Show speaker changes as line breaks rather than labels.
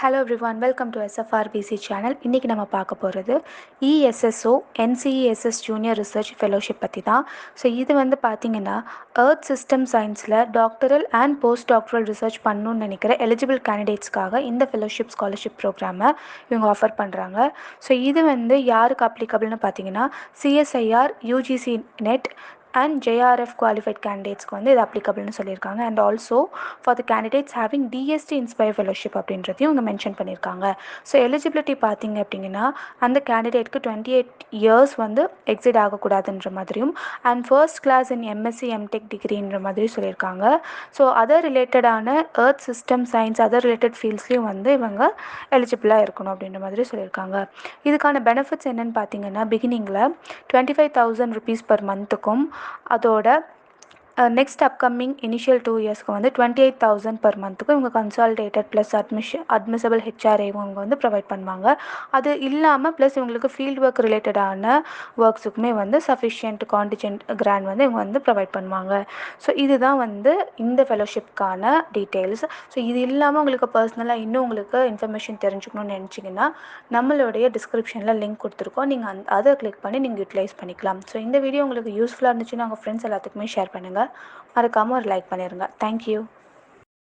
Hello everyone, welcome to SFRBC channel. இன்றைக்கி நம்ம பார்க்க போகிறது ESSO NCESS junior research fellowship பற்றி தான். ஸோ இது வந்து பார்த்திங்கன்னா எர்த் சிஸ்டம் சயின்ஸில் doctoral and post doctoral research பண்ணணுன்னு நினைக்கிற எலிஜிபிள் கேண்டிடேட்ஸ்க்காக இந்த ஃபெலோஷிப் ஸ்காலர்ஷிப் ப்ரோக்ராமை இவங்க ஆஃபர் பண்ணுறாங்க. ஸோ இது வந்து யாருக்கு அப்ளிகபிள்னு பார்த்தீங்கன்னா CSIR UGC NET and JRF qualified கேண்டிடேட்ஸ்க்கு வந்து இது அப்ளிகபிள்னு சொல்லியிருக்காங்க. And also for the candidates having DST INSPIRE fellowship அப்படின்றதையும் இவங்க மென்ஷன் பண்ணியிருக்காங்க. ஸோ எலிஜிபிலிட்டி பார்த்தீங்க அப்படிங்கன்னா அந்த கேண்டிடேட்க்கு 28 இயர்ஸ் வந்து எக்ஸிட் ஆகக்கூடாதுன்ற மாதிரியும் and first class in MSc MTech டிகிரின்ற மாதிரி சொல்லியிருக்காங்க. ஸோ அதர் ரிலேட்டடான earth system science other related ஃபீல்ட்ஸ்லேயும் வந்து இவங்க எலிஜிபிளாக இருக்கணும் அப்படின்ற மாதிரி சொல்லியிருக்காங்க. இதுக்கான பெனிஃபிட்ஸ் என்னென்னு பார்த்தீங்கன்னா பிகினிங்கில் 25,000 ருபீஸ் பர் மந்த்துக்கும் அதோட நெக்ஸ்ட் அப்கமிங் இனிஷியல் 2 இயர்ஸ்க்கு வந்து 28,000 பர் மந்த்துக்கு இவங்க கன்சாலிடேட்டட் ப்ளஸ் அட்மிசபிள் HRA இவங்க வந்து ப்ரொவைட் பண்ணுவாங்க. அது இல்லாமல் ப்ளஸ் இவங்களுக்கு ஃபீல்ட் ஒர்க் ரிலேட்டடான ஒர்க்ஸுக்குமே வந்து சஃபிஷியன்ட் கான்டிஜென்ட் கிராண்ட் வந்து இவங்க வந்து ப்ரொவைட் பண்ணுவாங்க. ஸோ இதுதான் வந்து இந்த ஃபெலோஷிப்கான டீட்டெயில்ஸ். ஸோ இது இல்லாமல் உங்களுக்கு பர்சனலாக இன்னும் உங்களுக்கு இன்ஃபர்மேஷன் தெரிஞ்சுக்கணும்னு நினச்சிங்கன்னா நம்மளுடைய டிஸ்கிரிப்ஷனில் லிங்க் கொடுத்துருக்கோம். நீங்கள் அதை கிளிக் பண்ணி நீங்கள் யூட்டிலைஸ் பண்ணிக்கலாம். ஸோ இந்த வீடியோ உங்களுக்கு யூஸ்ஃபுல்லாக இருந்துச்சுன்னா உங்கள் ஃப்ரெண்ட்ஸ் எல்லாத்துக்குமே ஷேர் பண்ணுங்கள். மறக்காமல் ஒரு லைக் பண்ணிடுங்க. தேங்க்யூ.